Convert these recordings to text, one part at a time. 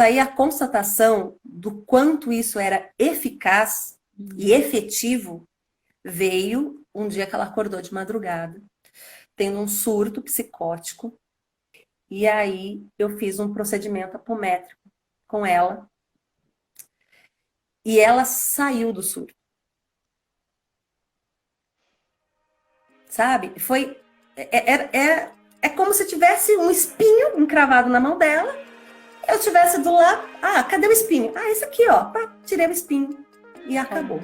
aí a constatação do quanto isso era eficaz e efetivo veio um dia que ela acordou de madrugada, tendo um surto psicótico, e aí eu fiz um procedimento apométrico com ela, e ela saiu do surto. Sabe? É como se tivesse um espinho encravado na mão dela, eu tivesse do lado, cadê o espinho? Esse aqui, ó, pá, tirei o espinho e acabou.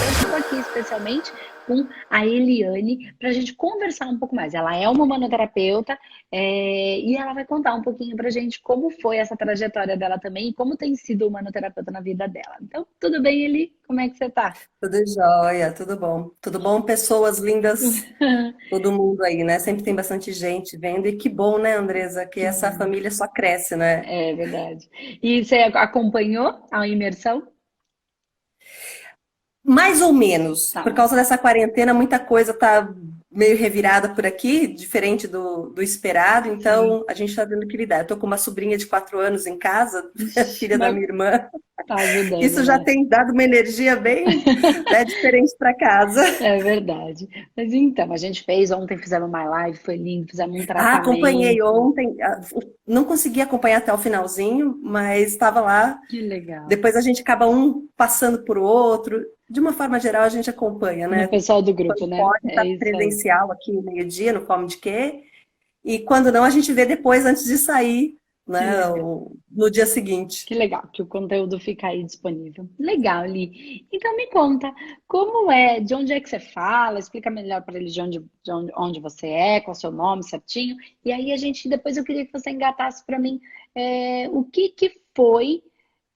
Eu estou aqui especialmente com a Eliane para a gente conversar um pouco mais. Ela é uma humanoterapeuta e ela vai contar um pouquinho para a gente como foi essa trajetória dela também e como tem sido humanoterapeuta na vida dela. Então, tudo bem, Eli? Como é que você está? Tudo jóia, tudo bom. Tudo bom, pessoas lindas, todo mundo aí, né? Sempre tem bastante gente vendo, e que bom, né, Andresa, que Que essa bom. família só cresce, né? É verdade. E você acompanhou a imersão? Mais ou menos. Tá. Por causa dessa quarentena, muita coisa tá meio revirada por aqui, diferente do esperado, Sim. então a gente tá dando que lidar. Eu tô com uma sobrinha de 4 anos em casa, Ixi, filha da mas minha irmã. tá ajudando, Isso já né? tem dado uma energia bem, né, diferente para casa. É verdade. Mas então, a gente fez ontem, fizemos uma live, foi lindo, fizemos um Acompanhei tratamento. ontem, não consegui acompanhar até o finalzinho, mas estava lá. Que legal. Depois a gente acaba um passando por outro. De uma forma geral, a gente acompanha, No né? pessoal do grupo, Quando né? pode, É está isso aí. presencial aqui meio-dia, no Fome de Quê? E quando não, a gente vê depois, antes de sair, Que né? legal. No dia seguinte. Que legal que o conteúdo fica aí disponível. Legal, Li. Então me conta, como é, de onde é que você fala? Explica melhor para eles de onde você é, qual é o seu nome certinho. E aí depois eu queria que você engatasse para mim o que que foi,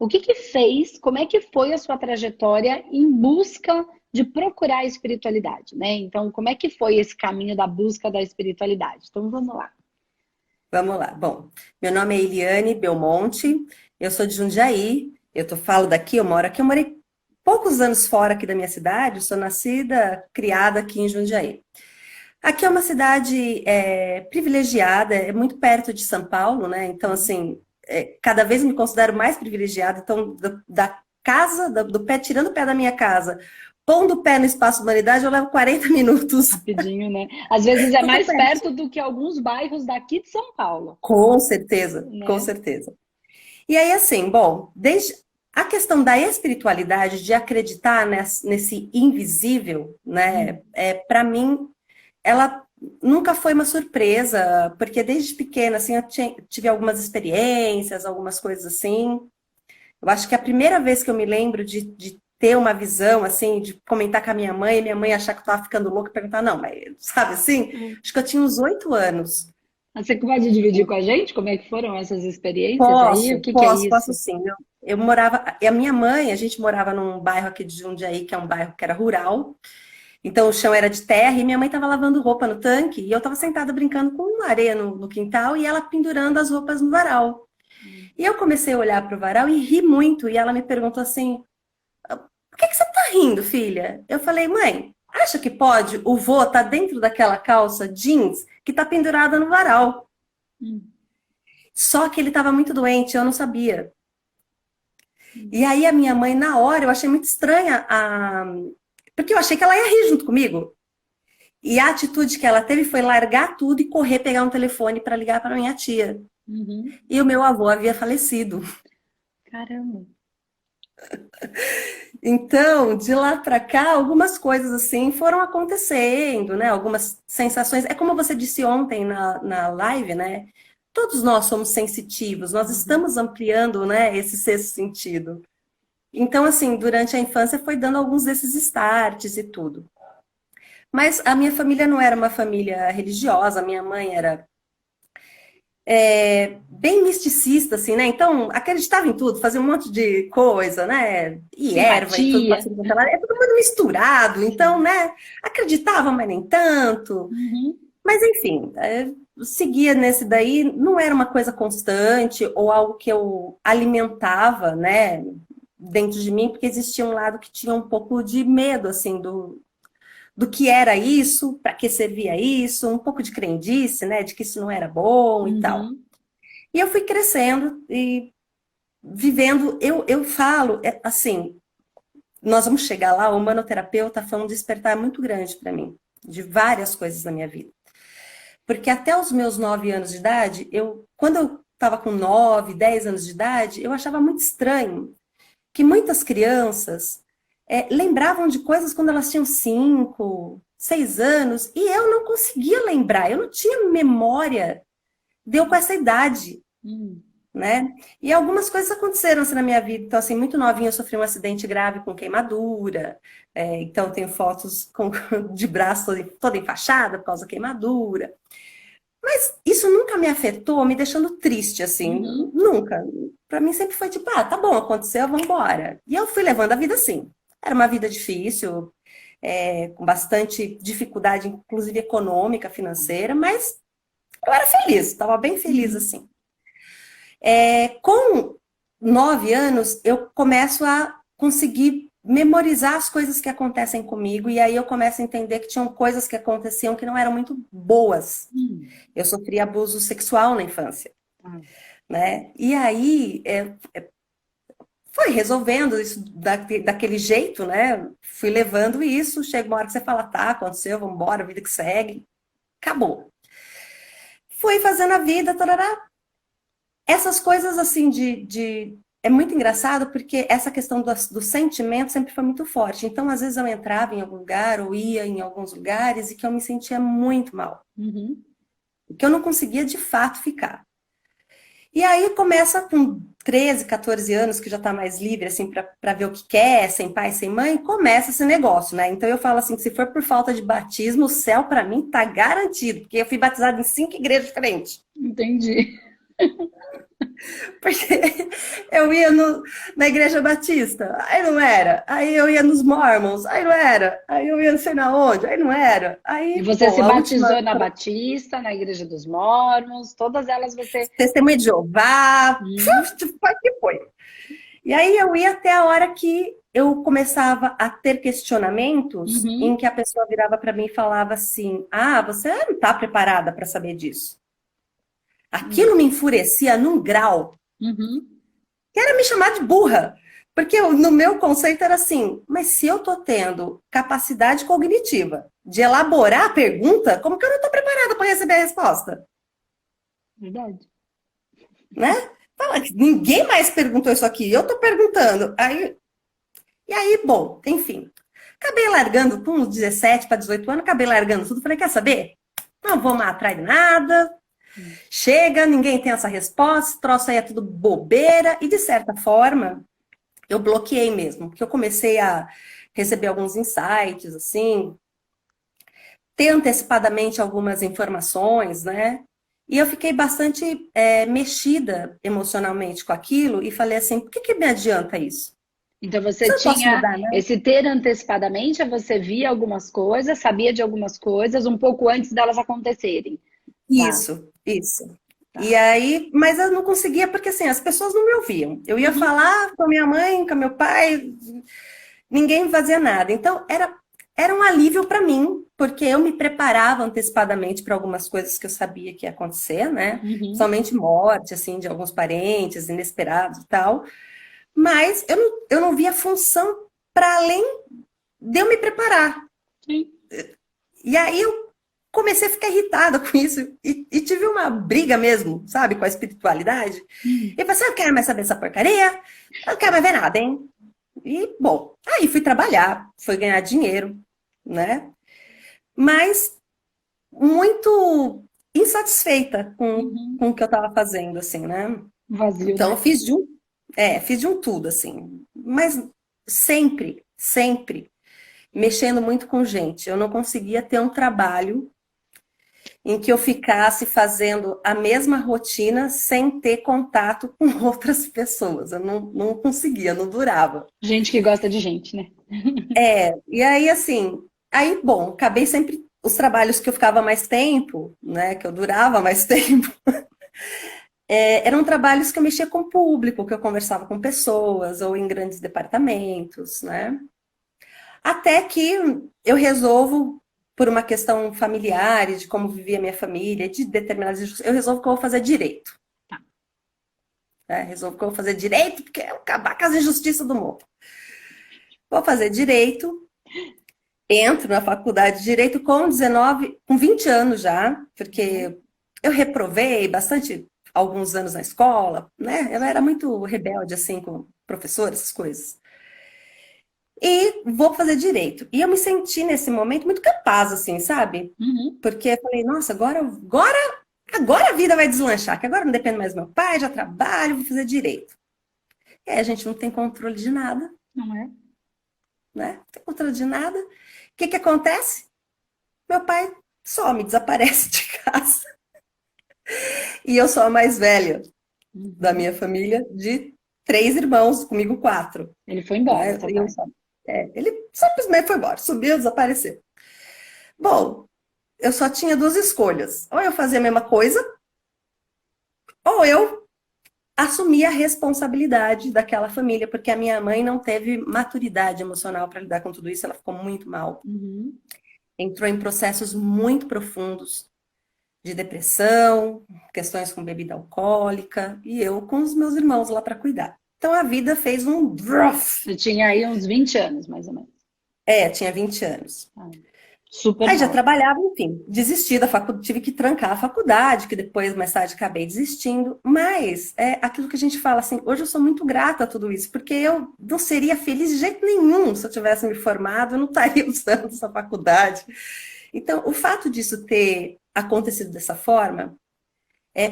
o que que fez, como é que foi a sua trajetória em busca de procurar a espiritualidade, né? Então, como é que foi esse caminho da busca da espiritualidade? Então, vamos lá. Vamos lá. Bom, meu nome é Eliane Belmonte, eu sou de Jundiaí, falo daqui, eu moro aqui, eu morei poucos anos fora aqui da minha cidade, sou nascida, criada aqui em Jundiaí. Aqui é uma cidade privilegiada, é muito perto de São Paulo, né? Então, assim, cada vez me considero mais privilegiada. Então, da casa, do pé, tirando o pé da minha casa, pondo o pé no espaço humanidade, eu levo 40 minutos. Rapidinho, né? Às vezes é Tudo mais perto. perto do que alguns bairros daqui de São Paulo, Com certeza, com né? certeza. E aí, assim, bom, desde a questão da espiritualidade, de acreditar nesse invisível, né? Para mim, ela nunca foi uma surpresa, porque desde pequena, assim, tive algumas experiências, algumas coisas assim. Eu acho que a primeira vez que eu me lembro de ter uma visão, assim, de comentar com a minha mãe achar que eu estava ficando louca e perguntar, não, mas sabe assim? Acho que eu tinha uns 8 anos. Você pode dividir com a gente como é que foram essas experiências aí? O Posso, que que é posso, posso isso? sim. Eu morava, e a minha mãe, a gente morava num bairro aqui de Jundiaí, que é um bairro que era rural, então o chão era de terra, e minha mãe estava lavando roupa no tanque, e eu estava sentada brincando com areia no quintal, e ela pendurando as roupas no varal. E eu comecei a olhar para o varal e ri muito, e ela me perguntou assim, por que você tá rindo, filha? Eu falei, mãe, acha que pode o vô tá dentro daquela calça jeans que tá pendurada no varal? Hum, Só que ele estava muito doente, eu não sabia. E aí a minha mãe, na hora, eu achei muito estranha porque eu achei que ela ia rir junto comigo. E a atitude que ela teve foi largar tudo e correr pegar um telefone para ligar para minha tia. uhum. E o meu avô havia falecido. Caramba. Então, de lá para cá, algumas coisas assim foram acontecendo, né? Algumas sensações. É como você disse ontem na live, né? Todos nós somos sensitivos, nós Uhum. estamos ampliando, né, esse sexto sentido. Então, assim, durante a infância foi dando alguns desses starts e tudo. Mas a minha família não era uma família religiosa, a minha mãe era bem misticista, assim, né? Então, acreditava em tudo, fazia um monte de coisa, né? E erva e tudo, Simpatia. é tudo muito misturado, então, Sim. né? Acreditava, mas nem tanto. Uhum. Mas, enfim, seguia nesse daí, não era uma coisa constante ou algo que eu alimentava, né? dentro de mim, porque existia um lado que tinha um pouco de medo, assim, do que era isso, para que servia isso, um pouco de crendice, né, de que isso não era bom e tal. Uhum. E eu fui crescendo e vivendo, eu falo, assim, nós vamos chegar lá, o humanoterapeuta foi um despertar muito grande para mim, de várias coisas na minha vida. Porque até os meus 9 anos de idade, quando eu estava com 9, 10 anos de idade, eu achava muito estranho que muitas crianças lembravam de coisas quando elas tinham 5, 6 anos, e eu não conseguia lembrar, eu não tinha memória de eu com essa idade, Hum. né? E algumas coisas aconteceram assim, na minha vida. Então, assim, muito novinha eu sofri um acidente grave com queimadura. Então, tenho fotos de braço toda enfaixada por causa da queimadura. Mas isso nunca me afetou, me deixando triste, assim. Uhum. Nunca. Para mim sempre foi tipo, tá bom, aconteceu, vamos embora. E eu fui levando a vida assim. Era uma vida difícil, com bastante dificuldade, inclusive econômica, financeira, mas eu era feliz, estava bem feliz Uhum. assim. Com 9 anos, eu começo a conseguir memorizar as coisas que acontecem comigo, e aí eu começo a entender que tinham coisas que aconteciam que não eram muito boas. Hum. Eu sofri abuso sexual na infância, Ah. né? E aí foi resolvendo isso daquele jeito, né? Fui levando isso, chega uma hora que você fala, tá, aconteceu, vamos embora, vida que segue, acabou. Fui fazendo a vida, tarará. Essas coisas assim é muito engraçado porque essa questão do sentimento sempre foi muito forte. Então, às vezes eu entrava em algum lugar ou ia em alguns lugares e que eu me sentia muito mal, Uhum. que eu não conseguia de fato ficar. E aí começa com 13, 14 anos, que já está mais livre, assim, para ver o que quer, sem pai, sem mãe, começa esse negócio, né? Então eu falo assim, que se for por falta de batismo, o céu para mim tá garantido, porque eu fui batizada em 5 igrejas diferentes. Entendi. Porque eu ia na igreja batista, aí não era. Aí eu ia nos Mormons, aí não era. Aí eu ia não sei na onde, aí não era. E Aí, você bom, se a última, batizou na Batista, na Igreja dos Mormons, todas elas você. Testemunha de Jeová, Hum. foi que foi. E aí eu ia até a hora que eu começava a ter questionamentos em Uhum. que a pessoa virava para mim e falava assim: Ah, você não está preparada para saber disso. Hum. Aquilo me enfurecia num grau Uhum. que era me chamar de burra. Porque no meu conceito era assim, mas se eu estou tendo capacidade cognitiva de elaborar a pergunta, como que eu não estou preparada para receber a resposta? Verdade. Né? Fala, ninguém mais perguntou isso aqui, eu estou perguntando. E aí, bom, enfim. Acabei largando com uns 17 para 18 anos, acabei largando tudo. Falei, quer saber? Não vou mais atrás de nada. Hum. Chega, ninguém tem essa resposta, troço aí é tudo bobeira. E de certa forma, eu bloqueei mesmo, porque eu comecei a receber alguns insights, assim, ter antecipadamente algumas informações, né? E eu fiquei bastante mexida emocionalmente com aquilo e falei assim, por que me adianta isso? Então você Se eu não posso tinha mudar, né? esse ter antecipadamente, você via algumas coisas, sabia de algumas coisas um pouco antes delas acontecerem. Tá, Isso. E tá. aí, mas eu não conseguia porque assim, as pessoas não me ouviam. Eu ia Uhum. falar com a minha mãe, com meu pai, ninguém fazia nada. Então, era um alívio para mim, porque eu me preparava antecipadamente para algumas coisas que eu sabia que ia acontecer, né? Uhum. Somente morte, assim, de alguns parentes inesperados e tal. Mas eu não via função para além de eu me preparar. Sim. E aí eu comecei a ficar irritada com isso e tive uma briga mesmo, sabe, com a espiritualidade. Hum. E falei assim, eu não quero mais saber dessa porcaria, eu não quero mais ver nada, hein? E, bom, aí fui trabalhar, fui ganhar dinheiro, né? Mas muito insatisfeita Uhum. com o que eu estava fazendo, assim, né? Vazio, Então, eu né? fiz de um tudo, assim. Mas sempre, sempre mexendo muito com gente. Eu não conseguia ter um trabalho em que eu ficasse fazendo a mesma rotina sem ter contato com outras pessoas. Eu não conseguia, não durava. Gente que gosta de gente, né? E aí, assim, aí, bom, acabei sempre os trabalhos que eu ficava mais tempo, né, que eu durava mais tempo, eram trabalhos que eu mexia com o público, que eu conversava com pessoas, ou em grandes departamentos, né? Até que eu resolvo, por uma questão familiar, e de como vivia a minha família, de determinadas injustiças, eu resolvo que eu vou fazer direito. Né? Resolvo que eu vou fazer direito, porque é acabar com as injustiças do mundo. Vou fazer direito, entro na faculdade de direito com 19, com 20 anos já, porque eu reprovei bastante alguns anos na escola, né? Eu era muito rebelde, assim, com professor, essas coisas. E vou fazer direito. E eu me senti nesse momento muito capaz, assim, sabe? Uhum. Porque eu falei, nossa, agora a vida vai deslanchar, que agora não dependo mais do meu pai, já trabalho, vou fazer direito. E aí a gente não tem controle de nada, Não é? né? Não tem controle de nada. O que que acontece? Meu pai some, desaparece de casa. E eu sou a mais velha da Uhum. minha família, de 3 irmãos, comigo 4. Ele foi embora, Né? seu pai. Ele simplesmente foi embora, subiu, desapareceu. Bom, eu só tinha 2 escolhas. Ou eu fazia a mesma coisa, ou eu assumia a responsabilidade daquela família, porque a minha mãe não teve maturidade emocional para lidar com tudo isso, ela ficou muito mal. Uhum. Entrou em processos muito profundos de depressão, questões com bebida alcoólica, e eu com os meus irmãos lá para cuidar. Então a vida fez um druff. Você tinha aí uns 20 anos, mais ou menos. Tinha 20 anos. Ah, super Aí já nova. trabalhava, enfim, desisti da faculdade, tive que trancar a faculdade, que depois, mais tarde, acabei desistindo. Mas é aquilo que a gente fala assim, hoje eu sou muito grata a tudo isso, porque eu não seria feliz de jeito nenhum se eu tivesse me formado, eu não estaria usando essa faculdade. Então, o fato disso ter acontecido dessa forma,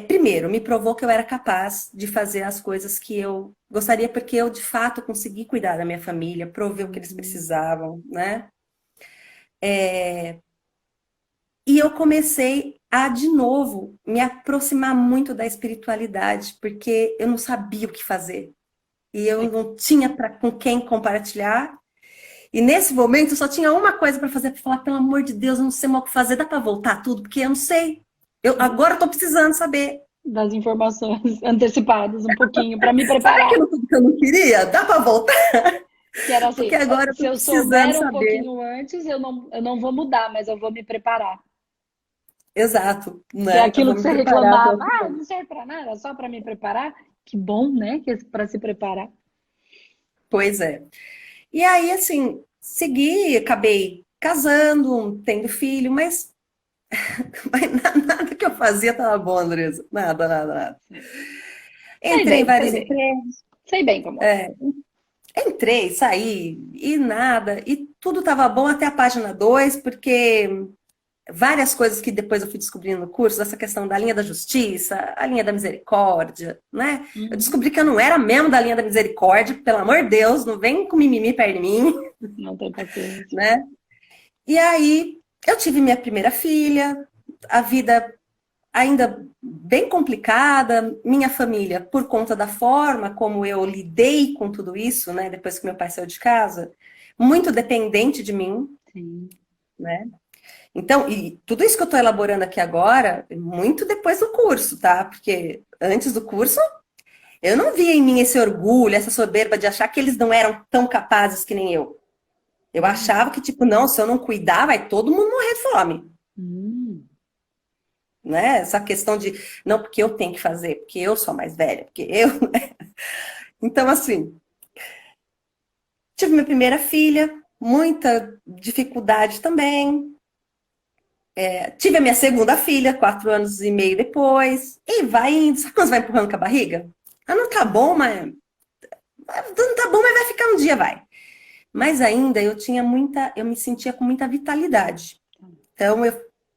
primeiro, me provou que eu era capaz de fazer as coisas que eu gostaria, porque eu, de fato, consegui cuidar da minha família, prover o que eles Uhum. precisavam, né? E eu comecei a, de novo, me aproximar muito da espiritualidade, porque eu não sabia o que fazer. E eu não tinha com quem compartilhar. E nesse momento eu só tinha uma coisa para fazer, para falar, pelo amor de Deus, eu não sei mais o que fazer, dá para voltar tudo? Porque eu não sei. Agora estou precisando saber. Das informações antecipadas um pouquinho para me Sabe preparar. aquilo tudo que eu não queria? Dá para voltar? Que era assim, Porque agora eu se estou eu precisando souber um saber. pouquinho antes, eu não vou mudar, mas eu vou me preparar. Exato, Que é né? Eu aquilo vou que me você preparar para reclamava, o que vem. não serve para nada, só para me preparar. Que bom, né? Que para se preparar. Pois é. E aí, assim, segui, acabei casando, tendo filho, mas, nada que eu fazia estava bom, Andresa. Nada, nada, nada. Entrei em Sei vários bem. empregos, Sei bem como é. entrei, saí, e nada, e tudo estava bom até a página 2 porque várias coisas que depois eu fui descobrindo no curso, essa questão da linha da justiça, a linha da misericórdia, né? Eu Uhum. descobri que eu não era mesmo da linha da misericórdia, pelo amor de Deus, não vem com mimimi perto de mim, Não tem paciência. né? E aí eu tive minha primeira filha, a vida ainda bem complicada, minha família, por conta da forma como eu lidei com tudo isso, né, depois que meu pai saiu de casa, muito dependente de mim, Sim. né? Então, e tudo isso que eu estou elaborando aqui agora, muito depois do curso, tá? Porque antes do curso, eu não via em mim esse orgulho, essa soberba de achar que eles não eram tão capazes que nem eu. Eu achava que, tipo, não, se eu não cuidar, vai todo mundo morrer de fome. Hum. Né? Essa questão de, não, porque eu tenho que fazer, porque eu sou a mais velha, porque eu. Então, assim, tive minha primeira filha, muita dificuldade também. Tive a minha segunda filha, 4 anos e meio depois, e vai indo. Sabe quando você vai empurrando com a barriga? Ah, não tá bom, mas. Não tá bom, mas vai ficar um dia, vai. Mas ainda eu tinha muita. Eu me sentia com muita vitalidade. Então,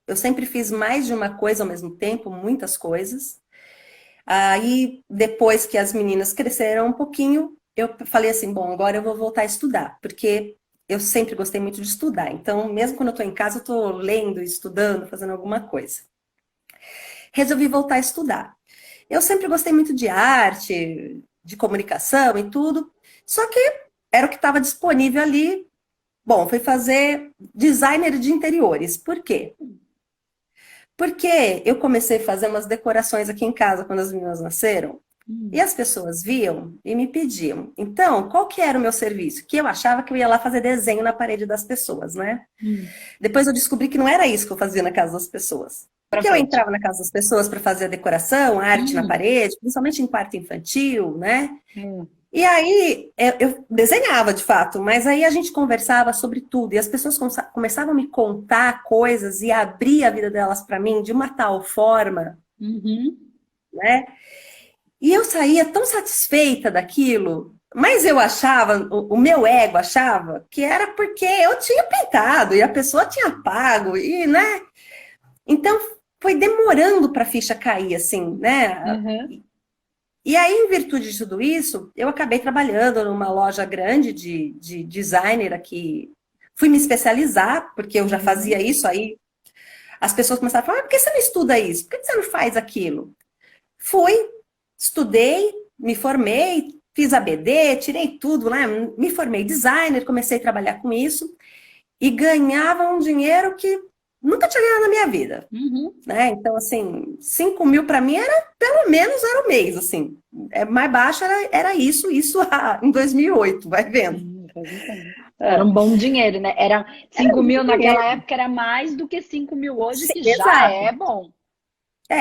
eu sempre fiz mais de uma coisa ao mesmo tempo, muitas coisas. Aí, depois que as meninas cresceram um pouquinho, eu falei assim, bom, agora eu vou voltar a estudar, porque eu sempre gostei muito de estudar. Então, mesmo quando eu estou em casa, eu estou lendo, estudando, fazendo alguma coisa. Resolvi voltar a estudar. Eu sempre gostei muito de arte, de comunicação e tudo, só que era o que estava disponível ali. Bom, fui fazer designer de interiores. Por quê? Porque eu comecei a fazer umas decorações aqui em casa quando as meninas nasceram. E as pessoas viam e me pediam. Então, qual que era o meu serviço? Que eu achava que eu ia lá fazer desenho na parede das pessoas, né? Depois eu descobri que não era isso que eu fazia na casa das pessoas. Pra Porque eu frente. entrava na casa das pessoas para fazer a decoração, a arte na Hum, parede, principalmente em quarto infantil, né? hum, E aí eu desenhava de fato, mas aí a gente conversava sobre tudo e as pessoas começavam a me contar coisas e abrir a vida delas para mim de uma tal forma, uhum, né? E eu saía tão satisfeita daquilo, mas eu achava, o meu ego achava que era porque eu tinha pintado e a pessoa tinha pago e, né? Então foi demorando para a ficha cair assim, né? uhum, E aí, em virtude de tudo isso, eu acabei trabalhando numa loja grande de designer aqui. Fui me especializar, porque eu já fazia uhum, isso aí. As pessoas começaram a falar, mas por que você não estuda isso? Por que você não faz aquilo? Fui, estudei, me formei, fiz ABD, tirei tudo, né? Me formei designer, comecei a trabalhar com isso e ganhava um dinheiro que nunca tinha ganhado na minha vida, uhum. né? Então, assim, 5.000 para mim era, pelo menos, era o mês, assim. Mais baixo era isso em 2008, vai vendo. Faz um tempo. Era É, um bom dinheiro, né? Era era 5.000 muito naquela dinheiro. época, era mais do que 5.000 hoje, Sim, que já exato. é bom.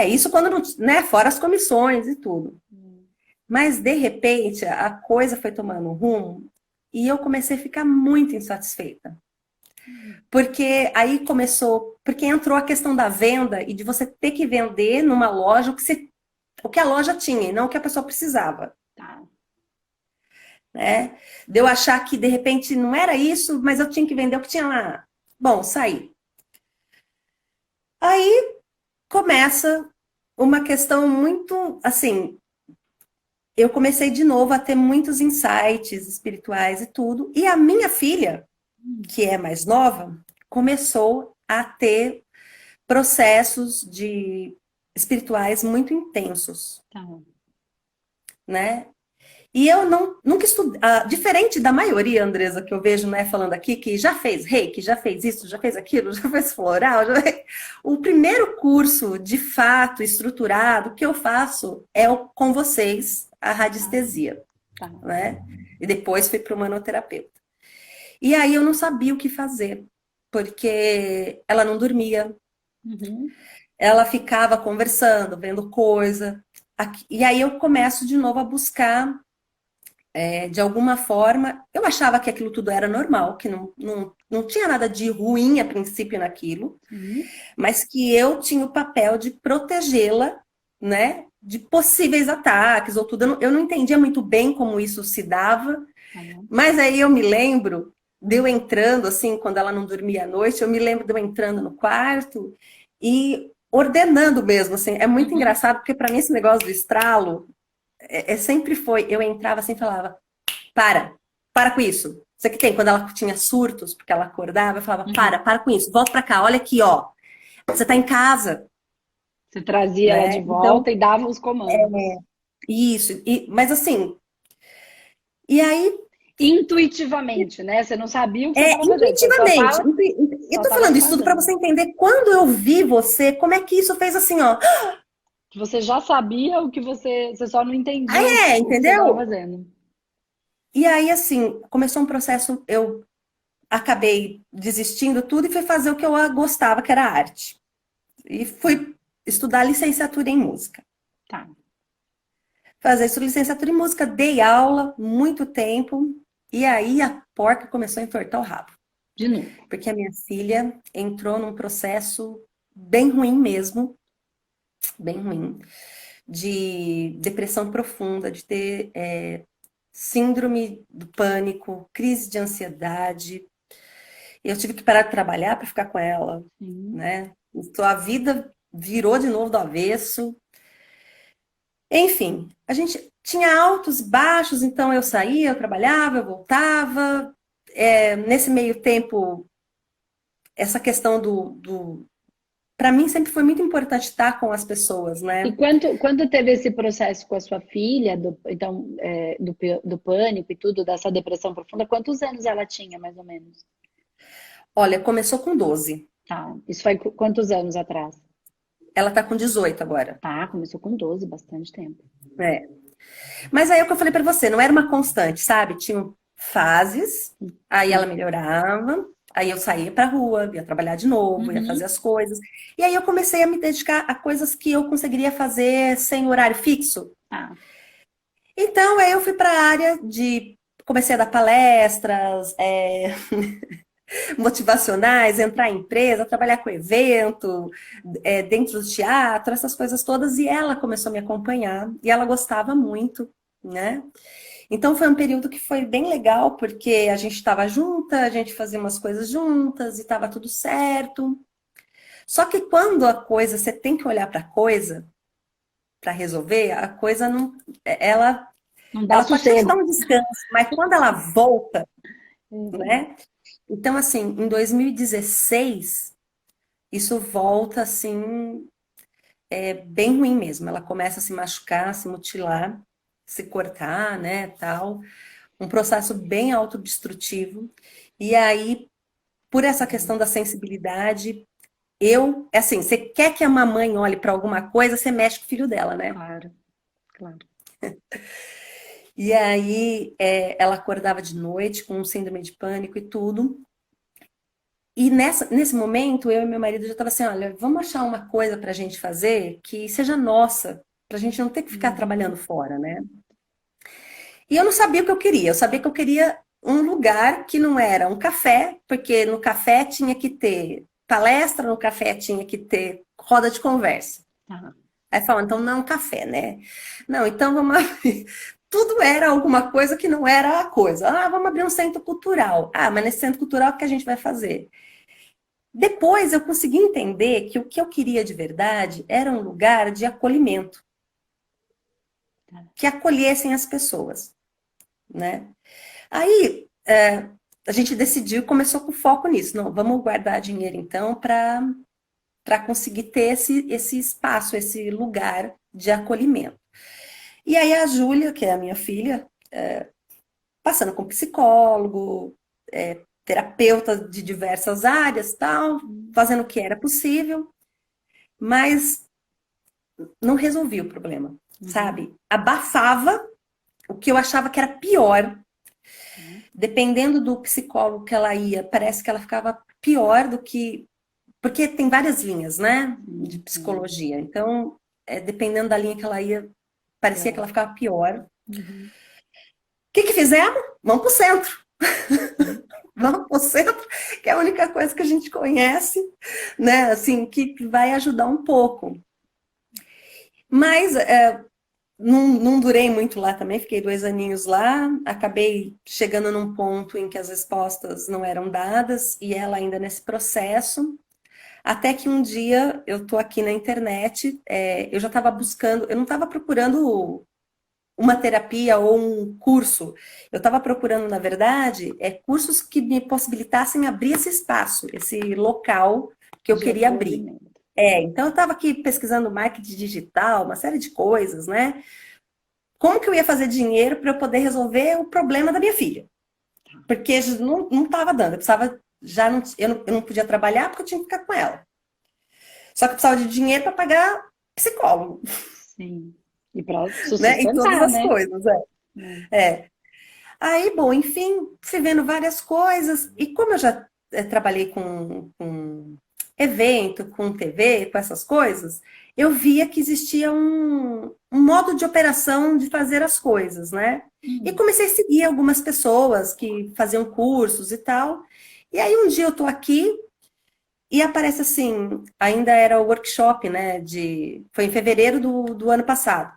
Isso quando não, né, fora as comissões e tudo. Mas, de repente, a coisa foi tomando um rumo e eu comecei a ficar muito insatisfeita. Porque aí começou, porque entrou a questão da venda e de você ter que vender numa loja o que a loja tinha e não o que a pessoa precisava. Tá. Né? De eu achar que de repente não era isso, mas eu tinha que vender o que tinha lá. Bom, saí. Aí começa uma questão muito assim. Eu comecei de novo a ter muitos insights espirituais e tudo, e a minha filha, que é mais nova, começou a ter processos de espirituais muito intensos, Tá. né? E eu nunca estudei, diferente da maioria, Andresa, que eu vejo, né, falando aqui, que já fez reiki, já fez isso, já fez aquilo, já fez floral. O primeiro curso, de fato, estruturado, que eu faço é com vocês, a Tá. radiestesia, Tá. né? E depois fui para o manoterapeuta. E aí eu não sabia o que fazer, porque ela não dormia, Uhum. ela ficava conversando, vendo coisa. E aí eu começo de novo a buscar de alguma forma, eu achava que aquilo tudo era normal, que não tinha nada de ruim a princípio naquilo, Sim. mas que eu tinha o papel de protegê-la, né, de possíveis ataques ou tudo. Eu não entendia muito bem como isso se dava, Tá bom. mas aí eu me lembro de eu entrando, assim, quando ela não dormia à noite, eu me lembro de eu entrando no quarto e ordenando mesmo, assim. É muito Uhum. engraçado, porque para mim esse negócio do estralo sempre foi, eu entrava assim e falava, para com isso. Isso aqui tem, quando ela tinha surtos, porque ela acordava, eu falava, Uhum. para com isso, volta pra cá, olha aqui, ó. Você tá em casa, Você trazia ela de né? Então, volta e dava os comandos. isso. Mas assim, e aí, Intuitivamente, né? Você não sabia o que você estava fazendo, você intuitivamente, eu só tô tava falando isso tudo pra fazendo. você entender quando eu vi você, como é que isso fez assim, ó. Você já sabia o que você só não entendia o que você estava Entendeu? fazendo. E aí, assim, começou um processo, eu acabei desistindo tudo e fui fazer o que eu gostava, que era arte. E fui estudar licenciatura em música. Tá. Fazer isso, licenciatura em música, dei aula muito tempo, e aí a porca começou a entortar o rabo. De novo. Porque a minha filha entrou num processo bem ruim mesmo, bem ruim, de depressão profunda, de ter síndrome do pânico, crise de ansiedade. Eu tive que parar de trabalhar para ficar com ela, Sim. né? Então a vida virou de novo do avesso. Enfim, a gente tinha altos, baixos, então eu saía, eu trabalhava, eu voltava. Nesse meio tempo, essa questão para mim sempre foi muito importante estar com as pessoas, E né? quando teve esse processo com a sua filha, então, do pânico e tudo, dessa depressão profunda, quantos anos ela tinha, mais ou menos? Olha, começou com 12. Tá. Isso foi quantos anos atrás? Ela tá com 18 agora. Tá, começou com 12, bastante tempo. É. Mas aí é o que eu falei pra você, não era uma constante, sabe? Tinham fases, aí ela melhorava, aí eu saía pra rua, ia trabalhar de novo, ia fazer Uhum. as coisas. E aí eu comecei a me dedicar a coisas que eu conseguiria fazer sem horário fixo. Ah, Então, aí eu fui para a área de. Comecei a dar palestras, motivacionais, entrar em empresa, trabalhar com evento, dentro do teatro, essas coisas todas. E ela começou a me acompanhar e ela gostava muito, né? Então foi um período que foi bem legal, porque a gente estava junta, a gente fazia umas coisas juntas e estava tudo certo. Só que quando a coisa, você tem que olhar para a coisa para resolver, a coisa não. Ela não dá Ela pode até te dar sossego. um descanso, mas quando ela volta, Uhum. né? Então, assim, em 2016, isso volta, assim, bem ruim mesmo. Ela começa a se machucar, se mutilar, se cortar, né, tal. Um processo bem autodestrutivo. E aí, por essa questão da sensibilidade, assim, você quer que a mamãe olhe para alguma coisa, você mexe com o filho dela, né? Claro, claro. E aí, ela acordava de noite com um síndrome de pânico e tudo. E nesse momento, eu e meu marido já estava assim, olha, vamos achar uma coisa para a gente fazer que seja nossa, para a gente não ter que ficar Uhum. trabalhando fora, né? E eu não sabia o que eu queria. Eu sabia que eu queria um lugar que não era um café, porque no café tinha que ter palestra, no café tinha que ter roda de conversa. Tá. Aí falam, então não é um café, né? Não, então vamos abrir. Tudo era alguma coisa que não era a coisa. Ah, vamos abrir um centro cultural. Ah, mas nesse centro cultural o que a gente vai fazer? Depois eu consegui entender que o que eu queria de verdade era um lugar de acolhimento, Tá. que acolhessem as pessoas, né? Aí a gente decidiu, começou com foco nisso. Não, vamos guardar dinheiro então para conseguir ter esse espaço, esse lugar de acolhimento. E aí a Júlia, que é a minha filha, passando com psicólogo, terapeuta de diversas áreas, tal, fazendo o que era possível, mas não resolvia o problema, Uhum. sabe? Abafava o que eu achava que era pior. Tá. Dependendo do psicólogo que ela ia, parece que ela ficava pior do que. Porque tem várias linhas, né? De Sim, sim. psicologia. Então, dependendo da linha que ela ia, parecia que Pior. ela ficava pior. O Uhum. que fizemos? Vamos para o centro. Sim. Vamos para o centro, que é a única coisa que a gente conhece, né? Assim, que vai ajudar um pouco. Mas não durei muito lá também, fiquei 2 aninhos lá, acabei chegando num ponto em que as respostas não eram dadas e ela ainda nesse processo, até que um dia eu tô aqui na internet, eu já estava buscando, eu não estava procurando uma terapia ou um curso, eu estava procurando, na verdade, cursos que me possibilitassem abrir esse espaço, esse local que eu De queria abrir. acolhimento. Então eu estava aqui pesquisando marketing digital, uma série de coisas, né? Como que eu ia fazer dinheiro para eu poder resolver o problema da minha filha? Porque não estava dando, eu precisava, já não, eu não podia trabalhar porque eu tinha que ficar com ela. Só que eu precisava de dinheiro para pagar psicólogo, Sim. E para né? E todas sustentar, as né? coisas, É. Aí, bom, enfim, fui vendo várias coisas, e como eu já trabalhei com evento, com TV, com essas coisas, eu via que existia um modo de operação de fazer as coisas, né? E Hum. comecei a seguir algumas pessoas que faziam cursos e tal. E aí um dia eu tô aqui e aparece assim, ainda era o workshop, né? Foi em fevereiro do ano passado,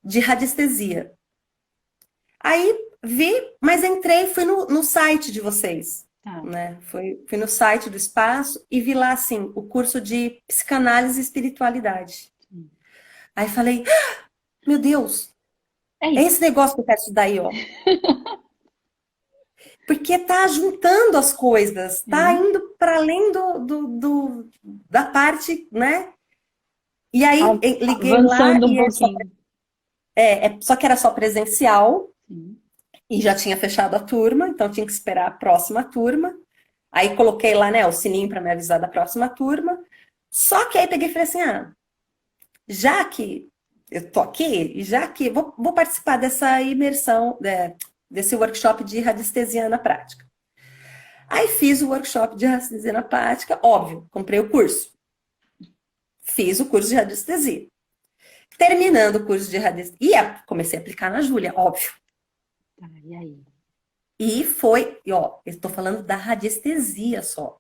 de radiestesia. Aí vi, mas entrei, fui no site de vocês, Tá. né? Fui no site do espaço e vi lá assim, o curso de psicanálise e espiritualidade. Sim. Aí falei, "Ah, meu Deus, É é esse isso. negócio que eu quero estudar aí, ó. Porque tá juntando as coisas, tá Sim. indo para além da parte, né? E aí liguei lá Avançando um e pouquinho. só que era só presencial Sim. e já tinha fechado a turma, então tinha que esperar a próxima turma. Aí coloquei lá, né, o sininho para me avisar da próxima turma. Só que aí peguei e falei assim, já que eu tô aqui, e já que vou participar dessa imersão, desse workshop de radiestesia na prática. Aí fiz o workshop de radiestesia na prática, óbvio, comprei o curso. Fiz o curso de radiestesia. Terminando o curso de radiestesia, comecei a aplicar na Júlia, óbvio. Tá, e aí? Ó, eu estou falando da radiestesia só.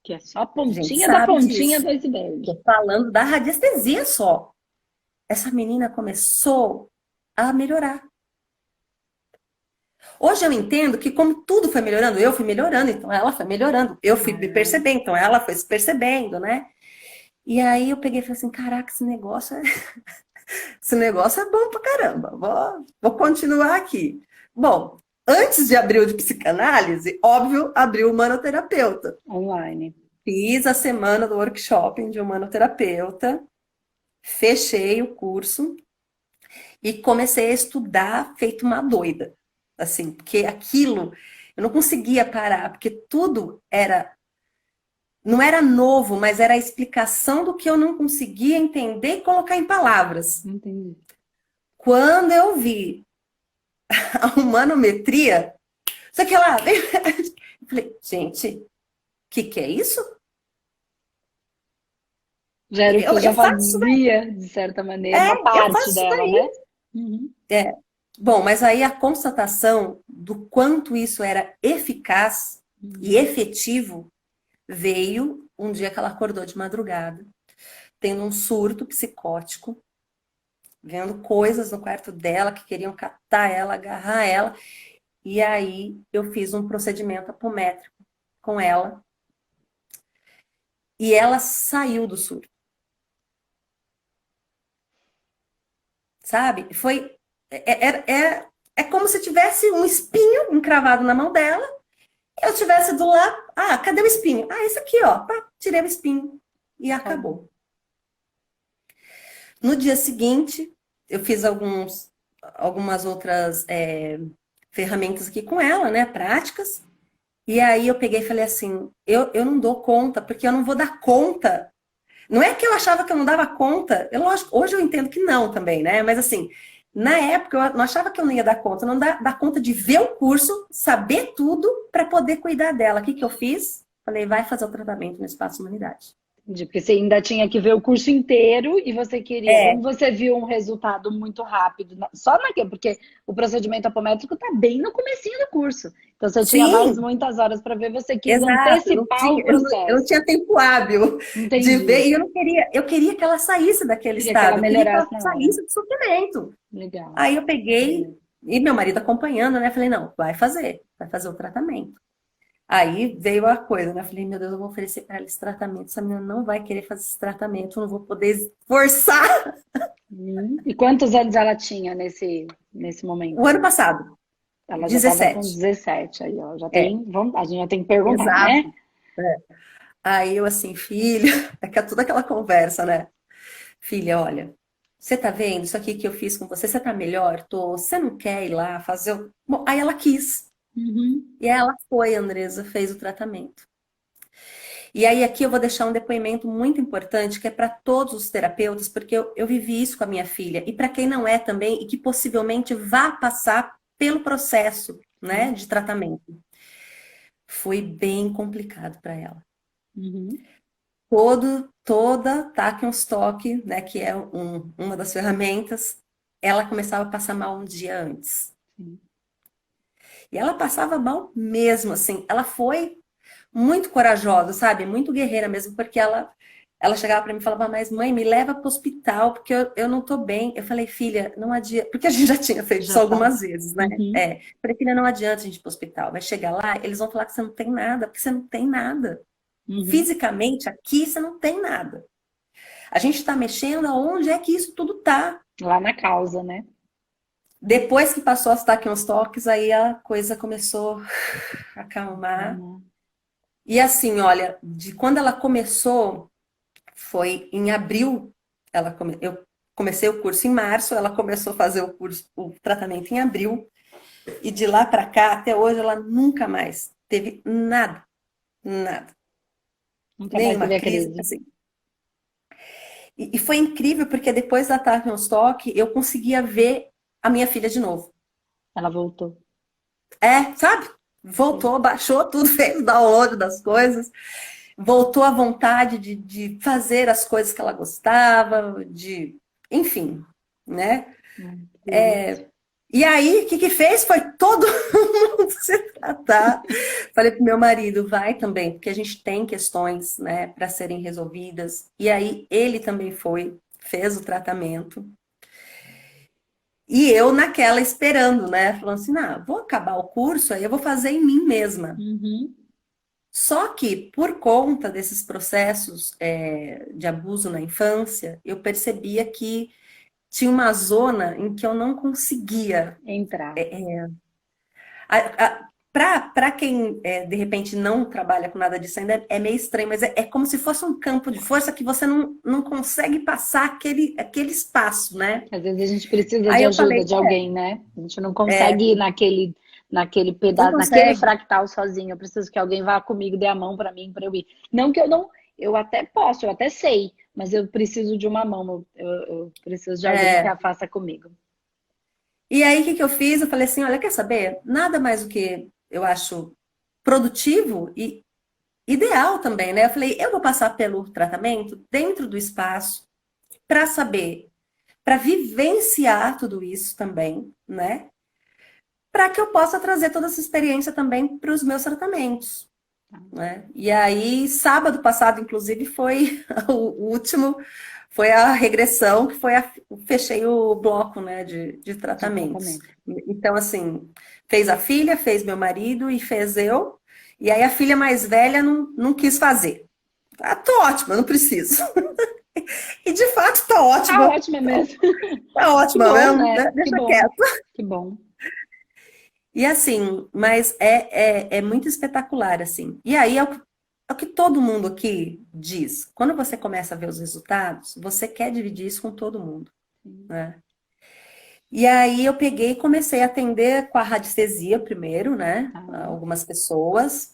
Que é só a A gente pontinha da sabe pontinha disso. do iceberg. Estou falando da radiestesia só. Essa menina começou a melhorar. Hoje eu entendo que como tudo foi melhorando, eu fui melhorando, então ela foi melhorando. Eu fui me Ah, percebendo, então ela foi se percebendo, né? E aí eu peguei e falei assim, caraca, esse negócio é bom pra caramba. Vou continuar aqui. Bom, antes de abrir o de psicanálise, óbvio, abriu o humanoterapeuta. online. Fiz a semana do workshop de humanoterapeuta, fechei o curso e comecei a estudar feito uma doida. Assim, porque aquilo eu não conseguia parar, porque tudo não era novo, mas era a explicação do que eu não conseguia entender e colocar em palavras. Entendi. Quando eu vi a humanometria, só que lá, eu falei, gente, o que é isso? Já era o que você Eu já faço isso daí. fazia, de certa maneira, uma Eu faço parte isso dela, daí. né? Uhum. Bom, mas aí a constatação do quanto isso era eficaz e Uhum. efetivo veio um dia que ela acordou de madrugada, tendo um surto psicótico, vendo coisas no quarto dela que queriam catar ela, agarrar ela. E aí eu fiz um procedimento apométrico com ela e ela saiu do surto, sabe? É como se tivesse um espinho encravado na mão dela. Eu tivesse do lado, cadê o espinho? Esse aqui, ó, pá, tirei o espinho e Acabou. acabou. No dia seguinte, eu fiz algumas outras ferramentas aqui com ela, né, práticas, e aí eu peguei e falei assim, eu não dou conta, porque eu não vou dar conta. Não é que eu achava que eu não dava conta, lógico, hoje eu entendo que não também, né, mas assim, na época eu não achava que eu não ia dar conta, não dar conta de ver o curso, saber tudo para poder cuidar dela. O que que eu fiz? Falei, vai fazer o tratamento no Espaço Humanidade. Entendi, porque você ainda tinha que ver o curso inteiro e você queria, como É, você viu um resultado muito rápido, só naquele, porque o procedimento apométrico está bem no comecinho do curso. Então você tinha mais sim, muitas horas para ver, você quis exato. Eu não antecipar o tinha, eu não processo. tinha tempo hábil de ver, Entendi. e eu queria que ela saísse daquele Queria que ela estado, eu queria que ela melhorasse na hora. saísse do sofrimento. Legal. Aí eu peguei, e meu marido acompanhando, né? Falei, não, vai fazer o tratamento. Aí veio a coisa, né? Eu falei, meu Deus, eu vou oferecer para ela esse tratamento. Essa menina não vai querer fazer esse tratamento, eu não vou poder forçar. E quantos anos ela tinha nesse O momento? ano passado, Ela já estava com 17. 17 aí, ó. Já É, tem, a gente já tem que perguntar, né? exato. Aí eu assim, filha, toda aquela conversa, né? Filha, olha, você tá vendo isso aqui que eu fiz com você? Você tá melhor? Tô. Você não quer ir lá fazer o. Bom, aí ela quis. Uhum. E ela foi, Andresa, fez o tratamento. E aí aqui eu vou deixar um depoimento muito importante que é para todos os terapeutas, porque eu vivi isso com a minha filha, e para quem não é também, e que possivelmente vá passar pelo processo, né, de tratamento. Foi bem complicado para ela. Uhum. Toda Takenstok, né, que é uma das ferramentas, ela começava a passar mal um dia antes. Sim. E ela passava mal mesmo, assim. Ela foi muito corajosa, sabe? Muito guerreira mesmo, porque ela chegava para mim e falava, mas mãe, me leva para o hospital, porque eu não tô bem. Eu falei, filha, não adianta, porque a gente já tinha feito isso Já tá. algumas vezes, né? Uhum. Falei, filha, não adianta a gente ir para o hospital. Vai chegar lá, eles vão falar que você não tem nada, porque você não tem nada. Uhum. Fisicamente, aqui você não tem nada. A gente está mexendo aonde é que isso tudo tá. Lá na causa, né? Depois que passou as Takenstalks, aí a coisa começou a acalmar. Uhum. E assim, olha, de quando ela começou, foi em abril, eu comecei o curso em março, ela começou a fazer o tratamento em abril, e de lá para cá, até hoje, ela nunca mais teve nada, nada. Nunca mais Nenhuma teve a crise, crise. assim. E foi incrível, porque depois da Tavistock, eu conseguia ver a minha filha de novo. Ela voltou. É, sabe? Sim. Voltou, baixou tudo, fez o download das coisas, voltou à vontade de fazer as coisas que ela gostava, enfim, né? Que delícia. E aí, o que que fez? Foi todo mundo se tratar. Falei pro meu marido, vai também, porque a gente tem questões, né, para serem resolvidas. E aí, ele também foi, fez o tratamento. E eu naquela esperando, né? Falando assim, vou acabar o curso, aí eu vou fazer em mim mesma. Uhum. Só que, por conta desses processos, de abuso na infância, eu percebia que tinha uma zona em que eu não conseguia. Entrar. Para quem, de repente, não trabalha com nada disso ainda, é meio estranho, mas é como se fosse um campo de força que você não consegue passar aquele espaço, né? Às vezes a gente precisa de Aí eu ajuda falei, de alguém, né? A gente não é, consegue ir naquele não pedaço, naquele consegue. fractal sozinho. Eu preciso que alguém vá comigo, dê a mão para mim, para eu ir. Não que eu não, eu até posso, eu até sei, mas eu preciso de uma mão. Eu preciso de alguém que É. a faça comigo. E aí, o que que eu fiz? Eu falei assim, olha, quer saber? Nada mais do que eu acho produtivo e ideal também, né? Eu falei, eu vou passar pelo tratamento dentro do espaço para saber, para vivenciar tudo isso também, né? Para que eu possa trazer toda essa experiência também para os meus tratamentos, né? E aí, sábado passado, inclusive, foi o último, foi a regressão, que foi fechei o bloco, né, de De tratamentos. tratamento. Então, assim, fez a filha, fez meu marido e fez eu. E aí a filha mais velha não quis fazer. Ah, tô ótima, não preciso. E de fato tá Tá ótima, ótima mesmo. tá Que ótima bom, mesmo, né? né? Que Deixa bom. quieto. Que bom. E assim, mas é muito espetacular, assim. E aí é o que todo mundo aqui diz. Quando você começa a ver os resultados, você quer dividir isso com todo mundo, Sim. né? E aí eu peguei e comecei a atender com a radiestesia primeiro, né? Tá. Algumas pessoas,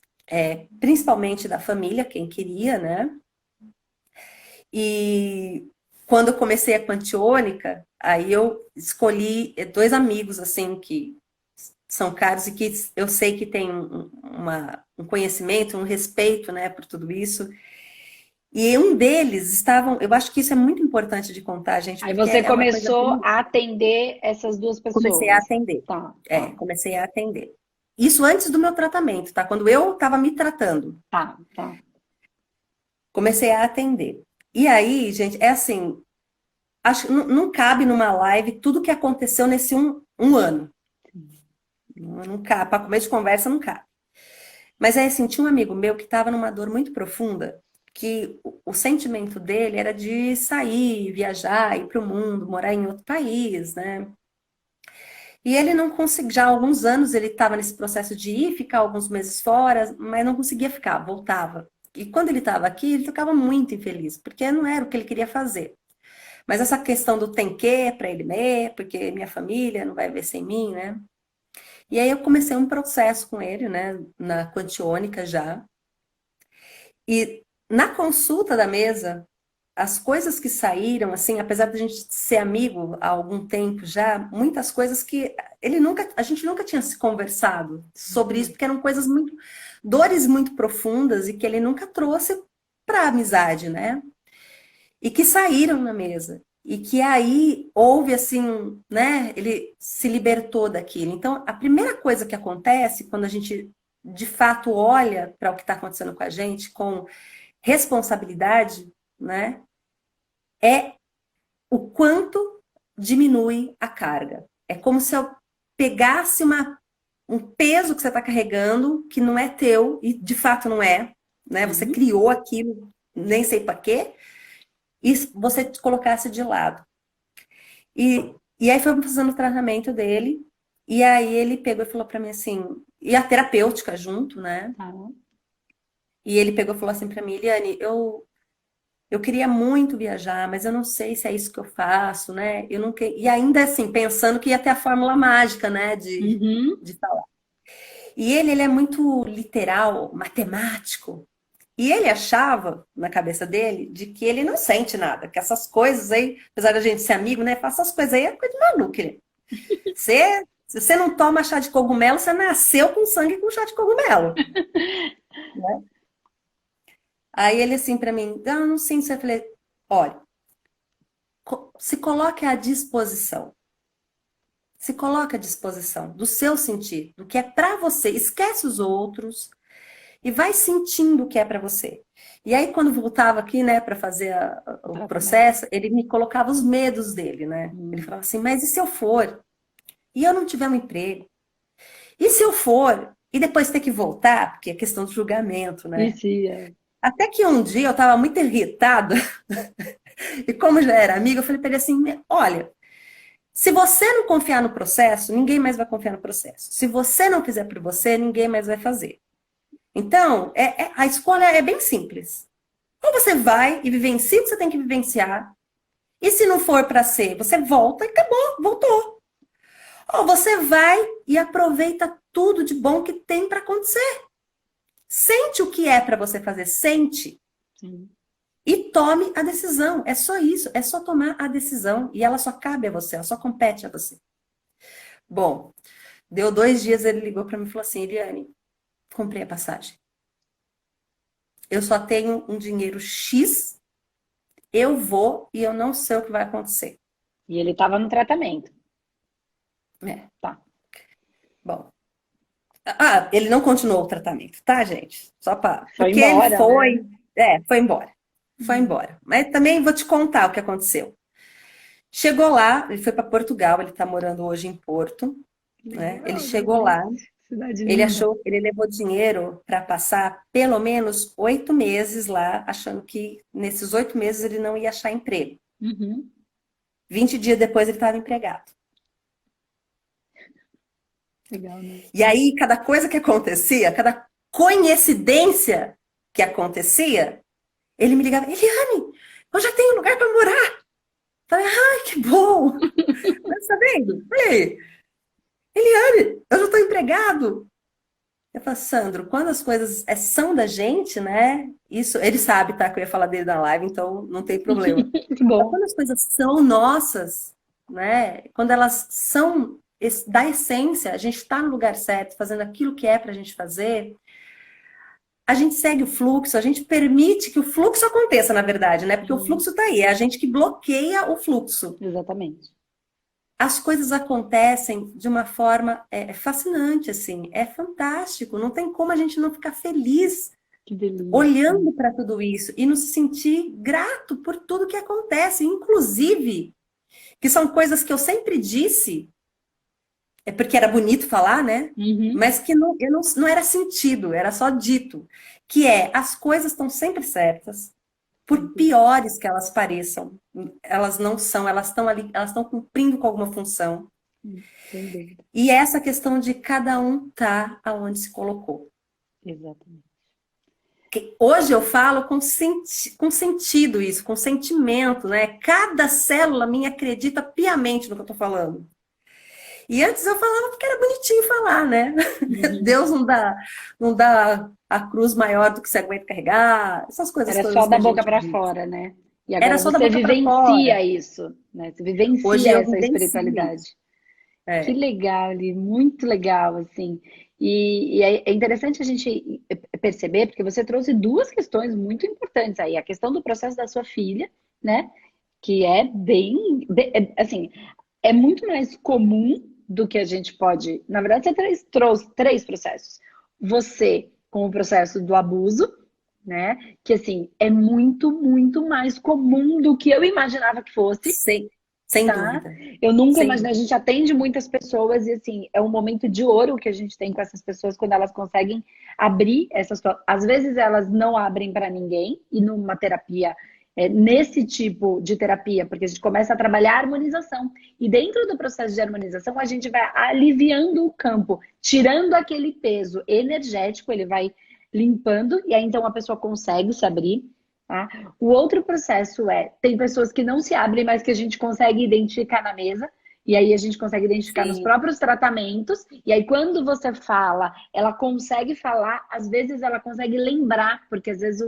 principalmente da família, quem queria, né? E quando eu comecei a quantiônica, aí eu escolhi dois amigos, assim, que são caros e que eu sei que tem um conhecimento, um respeito, né, por tudo isso. E um deles eu acho que isso é muito importante de contar, gente, Aí porque você é uma coisa começou bem, a atender essas duas comecei a pessoas. atender. Tá, tá, Comecei a atender. Isso antes do meu tratamento, tá? Quando eu estava me tratando, tá, tá. comecei a atender. E aí, gente, é assim, acho que não cabe numa live tudo que aconteceu nesse um ano. Não cabe, para começo de conversa não cabe. Mas é assim, tinha um amigo meu que estava numa dor muito profunda, que o sentimento dele era de sair, viajar, ir para o mundo, morar em outro país, né? E ele não conseguia, já há alguns anos ele estava nesse processo de ir, ficar alguns meses fora, mas não conseguia ficar, voltava. E quando ele estava aqui, ele ficava muito infeliz, porque não era o que ele queria fazer. Mas essa questão do tem que para ele ler, porque minha família não vai ver sem mim, né? E aí eu comecei um processo com ele, né, na quantiônica já. E na consulta da mesa, as coisas que saíram, assim, apesar de a gente ser amigo há algum tempo já, muitas coisas que a gente nunca tinha se conversado sobre isso, Uhum. porque eram dores muito profundas e que ele nunca trouxe para a amizade, né? E que saíram na mesa. E que aí houve assim, né? Ele se libertou daquilo. Então, a primeira coisa que acontece quando a gente de fato olha para o que está acontecendo com a gente com responsabilidade, né? É o quanto diminui a carga. É como se eu pegasse um peso que você está carregando, que não é teu, e de fato não é, né? Você Sim. criou aquilo, nem sei para quê, e você te colocasse de lado. E aí foi fazendo o tratamento dele, e aí ele pegou e falou para mim assim, e a terapêutica junto, né? Tá. E ele pegou e falou assim para mim, Eliane, eu queria muito viajar, mas eu não sei se é isso que eu faço, né? Eu não que... E ainda assim, pensando que ia ter a fórmula mágica, né? Uhum. De falar. E ele é muito literal, matemático. E ele achava, na cabeça dele, de que ele não sente nada, que essas coisas aí, apesar da gente ser amigo, né? Essas coisas aí é coisa de maluco, ele. Se você não toma chá de cogumelo, você nasceu com sangue com chá de cogumelo. Né? Aí ele assim pra mim, ah, não sinto. Eu falei, olha, se coloque à disposição. Se coloque à disposição do seu sentir, do que é pra você. Esquece os outros e vai sentindo o que é pra você. E aí, quando voltava aqui, né, para fazer o processo, ele me colocava os medos dele, né? Ele falava assim, mas e se eu for? E eu não tiver um emprego? E se eu for? E depois ter que voltar? Porque é questão do julgamento, né? Isso, é. Até que um dia eu estava muito irritada, e como já era amiga, eu falei para ele assim, olha, se você não confiar no processo, ninguém mais vai confiar no processo. Se você não fizer por você, ninguém mais vai fazer. Então, a escolha é bem simples. Ou você vai e vivencia o que você tem que vivenciar, e se não for para ser, você volta e acabou, voltou. Ou você vai e aproveita tudo de bom que tem para acontecer. Sente o que é para você fazer, sente. Sim. E tome a decisão. É só isso, é só tomar a decisão. E ela só cabe a você, ela só compete a você. Bom, deu 2 dias, ele ligou para mim e falou assim, Eliane, comprei a passagem. Eu só tenho um dinheiro X, eu vou e eu não sei o que vai acontecer. E ele estava no tratamento. Tá. Bom. Ah, ele não continuou o tratamento, tá, gente? Só para. Porque embora, ele foi. Né? Foi embora. Foi embora. Mas também vou te contar o que aconteceu. Chegou lá, ele foi para Portugal, ele tá morando hoje em Porto. Né? Ele chegou lá, ele levou dinheiro para passar pelo menos 8 meses lá, achando que nesses 8 meses ele não ia achar emprego. 20 dias depois ele estava empregado. Legal, né? E aí, cada coisa que acontecia, cada coincidência que acontecia, ele me ligava, Eliane, eu já tenho lugar para morar. Falei, ai, que bom. Mas tá vendo? Falei, Eliane, eu já estou empregado. Eu falo, Sandro, quando as coisas são da gente, né? Isso, ele sabe, tá? Que eu ia falar dele na live, então não tem problema. Que bom. Quando as coisas são nossas, né? Quando elas são da essência, a gente está no lugar certo, fazendo aquilo que é para a gente fazer, a gente segue o fluxo, a gente permite que o fluxo aconteça, na verdade, né? Porque o fluxo está aí, é a gente que bloqueia o fluxo. Exatamente. As coisas acontecem de uma forma fascinante, assim, é fantástico, não tem como a gente não ficar feliz olhando para tudo isso e nos sentir grato por tudo que acontece, inclusive, que são coisas que eu sempre disse, porque era bonito falar, né? Mas que não era sentido, era só dito. Que as coisas estão sempre certas, por piores que elas pareçam. Elas não são, elas estão ali, elas estão cumprindo com alguma função. E essa questão de cada um tá aonde se colocou. Exatamente. Hoje eu falo com sentido isso, com sentimento, né? Cada célula minha acredita piamente no que eu tô falando. E antes eu falava porque era bonitinho falar, né? Deus não dá a cruz maior do que você aguenta carregar, essas coisas todas. Era só da boca para fora, né? E agora era só você vivencia isso, né? Você vivencia essa espiritualidade. Que legal, Li, muito legal, assim. E é interessante a gente perceber, porque você trouxe 2 questões muito importantes aí. A questão do processo da sua filha, né? Que é bem assim, é muito mais comum do que a gente pode... Na verdade, você trouxe 3 processos. Você, com o processo do abuso, né? Que, assim, é muito, muito mais comum do que eu imaginava que fosse. Sem dúvida. Eu nunca imaginei. A gente atende muitas pessoas e, assim, é um momento de ouro que a gente tem com essas pessoas quando elas conseguem abrir essas... Às vezes, elas não abrem para ninguém e numa terapia... nesse tipo de terapia, porque a gente começa a trabalhar a harmonização. E dentro do processo de harmonização, a gente vai aliviando o campo, tirando aquele peso energético, ele vai limpando, e aí então a pessoa consegue se abrir. Tá? O outro processo tem pessoas que não se abrem, mas que a gente consegue identificar na mesa, E aí a gente consegue identificar nos sim. próprios tratamentos. E aí quando você fala, ela consegue falar, às vezes ela consegue lembrar, porque às vezes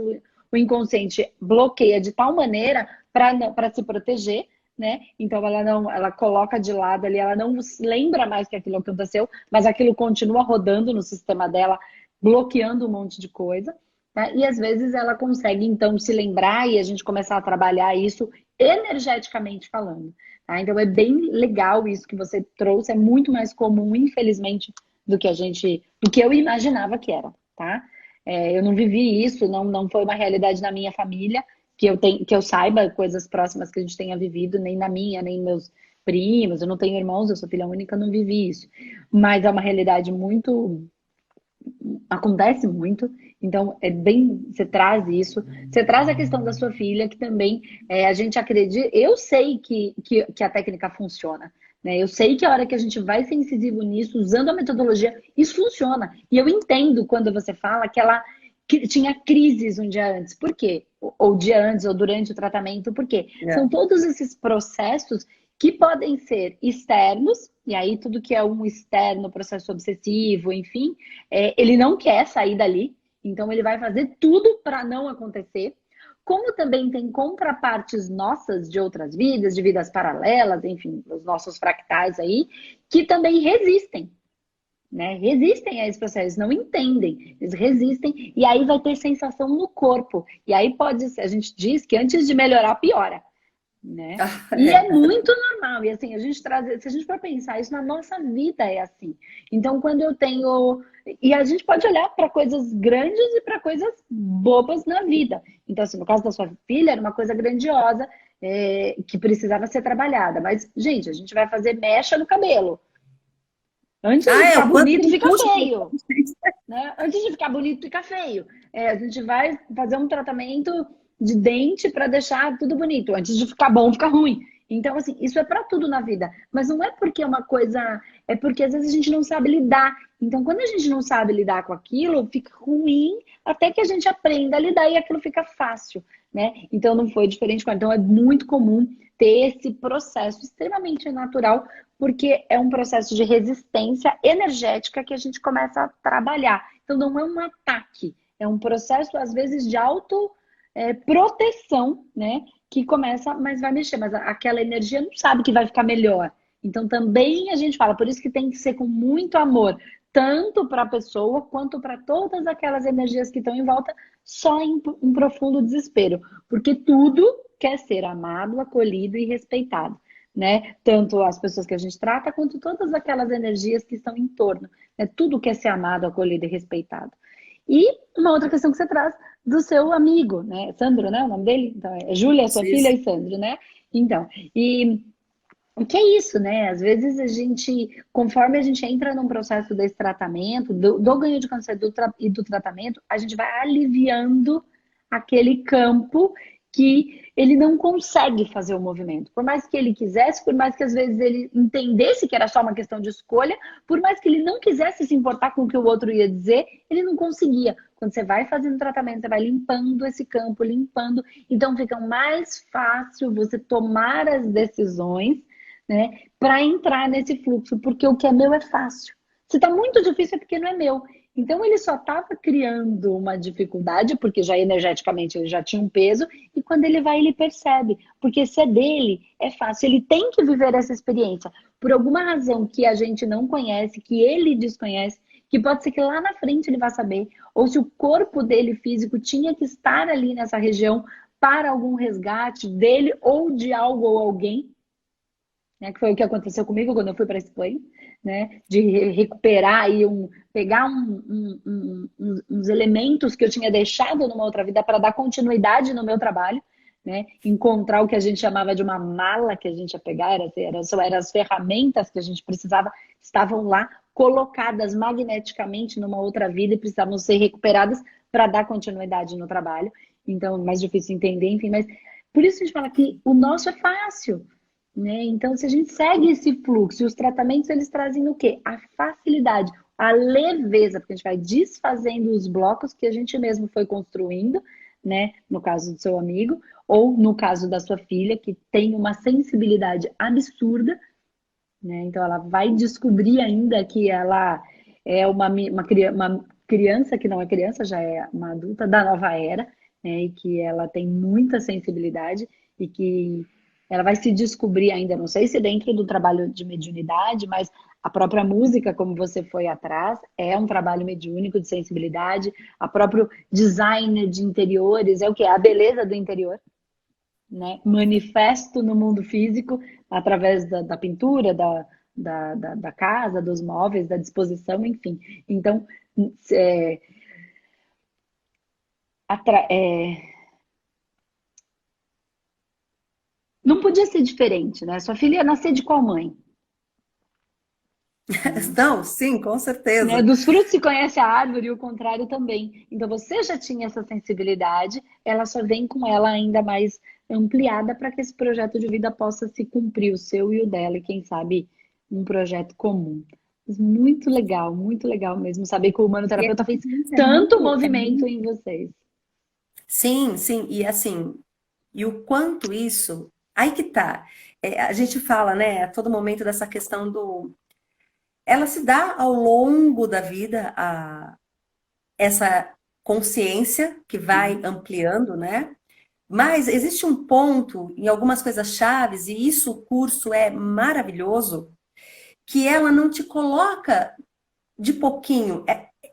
o inconsciente bloqueia de tal maneira para se proteger, né? Então ela não, ela coloca de lado ali, ela não lembra mais que aquilo aconteceu, mas aquilo continua rodando no sistema dela, bloqueando um monte de coisa. Né? E às vezes ela consegue então se lembrar e a gente começar a trabalhar isso energeticamente falando. Tá? Então é bem legal isso que você trouxe, é muito mais comum, infelizmente, do que eu imaginava que era, tá? Eu não vivi isso, não foi uma realidade na minha família, que eu saiba coisas próximas que a gente tenha vivido, nem na minha, nem meus primos, eu não tenho irmãos, eu sou filha única, não vivi isso. Mas é uma realidade muito acontece muito, então é bem, você traz isso, você traz a questão da sua filha, que também a gente acredita, eu sei que a técnica funciona, né? Eu sei que a hora que a gente vai ser incisivo nisso, usando a metodologia, isso funciona. E eu entendo quando você fala que tinha crises um dia antes. Por quê? Ou dia antes, ou durante o tratamento, por quê? São É. todos esses processos que podem ser externos, e aí tudo que é um externo, processo obsessivo, enfim, ele não quer sair dali, então ele vai fazer tudo para não acontecer. Como também tem contrapartes nossas de outras vidas, de vidas paralelas, enfim, os nossos fractais aí, que também resistem, né? Resistem a esse processo, não entendem, eles resistem, e aí vai ter sensação no corpo. E aí pode ser, a gente diz que antes de melhorar, piora, né? E é É. muito normal. E assim, a gente traz, se a gente for pensar isso na nossa vida é assim. Então, quando eu tenho e a gente pode olhar para coisas grandes e para coisas bobas na vida. Então, assim, no caso da sua filha, era uma coisa grandiosa que precisava ser trabalhada. Mas, gente, a gente vai fazer mecha no cabelo. Antes de Ah, é, ficar o quanto que bonito, ele fica puxa. feio. Né? Antes de ficar bonito, fica feio. A gente vai fazer um tratamento de dente para deixar tudo bonito. Antes de ficar bom, fica ruim. Então, assim, isso é para tudo na vida. Mas não é porque é uma coisa. É porque às vezes a gente não sabe lidar. Então, quando a gente não sabe lidar com aquilo, fica ruim até que a gente aprenda a lidar e aquilo fica fácil, né? Então, não foi diferente. Então, é muito comum ter esse processo extremamente natural, porque é um processo de resistência energética que a gente começa a trabalhar. Então, não é um ataque, é um processo, às vezes, de proteção, né? Que começa, mas vai mexer, mas aquela energia não sabe que vai ficar melhor. Então, também a gente fala, por isso que tem que ser com muito amor, tanto para a pessoa quanto para todas aquelas energias que estão em volta, só em profundo desespero, porque tudo quer ser amado, acolhido e respeitado, né? Tanto as pessoas que a gente trata, quanto todas aquelas energias que estão em torno, né? Tudo quer ser amado, acolhido e respeitado. E uma outra questão que você traz do seu amigo, né? Sandro, né? O nome dele? Então, é Júlia, sua filha, Isso. e Sandro, né? Então, e o que é isso, né? Às vezes a gente, conforme a gente entra num processo desse tratamento, do ganho de câncer e do tratamento, a gente vai aliviando aquele campo que ele não consegue fazer o movimento. Por mais que ele quisesse, por mais que às vezes ele entendesse que era só uma questão de escolha, por mais que ele não quisesse se importar com o que o outro ia dizer, ele não conseguia. Quando você vai fazendo tratamento, você vai limpando esse campo, limpando, então fica mais fácil você tomar as decisões, né, para entrar nesse fluxo, porque o que é meu é fácil. Se está muito difícil é porque não é meu. Então ele só estava criando uma dificuldade, porque já energeticamente ele já tinha um peso, e quando ele vai, ele percebe. Porque se é dele, é fácil. Ele tem que viver essa experiência. Por alguma razão que a gente não conhece, que ele desconhece, que pode ser que lá na frente ele vá saber, ou se o corpo dele físico tinha que estar ali nessa região para algum resgate dele ou de algo ou alguém, né, que foi o que aconteceu comigo quando eu fui para a Espanha, né, de recuperar e pegar uns elementos que eu tinha deixado numa outra vida para dar continuidade no meu trabalho, né, encontrar o que a gente chamava de uma mala que a gente ia pegar, eram as ferramentas que a gente precisava, estavam lá colocadas magneticamente numa outra vida e precisavam ser recuperadas para dar continuidade no trabalho. Então, mais difícil entender, enfim, mas por isso a gente fala que o nosso é fácil, né? Então, se a gente segue esse fluxo, e os tratamentos eles trazem o quê? A facilidade, a leveza, porque a gente vai desfazendo os blocos que a gente mesmo foi construindo, né? No caso do seu amigo, ou no caso da sua filha, que tem uma sensibilidade absurda, né? Então ela vai descobrir ainda que ela é uma criança que não é criança, já é uma adulta da nova era, né? E que ela tem muita sensibilidade e que ela vai se descobrir ainda, não sei se dentro do trabalho de mediunidade, mas a própria música, como você foi atrás, é um trabalho mediúnico de sensibilidade, a próprio design de interiores, é o que? A beleza do interior, né? Manifesto no mundo físico através da pintura, da casa, dos móveis, da disposição, enfim. Então, é, é, não podia ser diferente, né? Sua filha ia nascer de qual mãe? Não, sim, com Né? certeza. Dos frutos se conhece a árvore e o contrário também. Então você já tinha essa sensibilidade, ela só vem com ela ainda mais ampliada para que esse projeto de vida possa se cumprir, o seu e o dela, e quem sabe um projeto comum. Mas muito legal mesmo saber que o E humanoterapeuta fez isso tanto é movimento muito. em vocês. Sim, sim, e assim, e o quanto isso. Aí que tá. A gente fala, né, a todo momento dessa questão do. Ela se dá ao longo da vida, essa consciência que vai Uhum. ampliando, né? Mas existe um ponto em algumas coisas chaves, e isso o curso é maravilhoso, que ela não te coloca de pouquinho.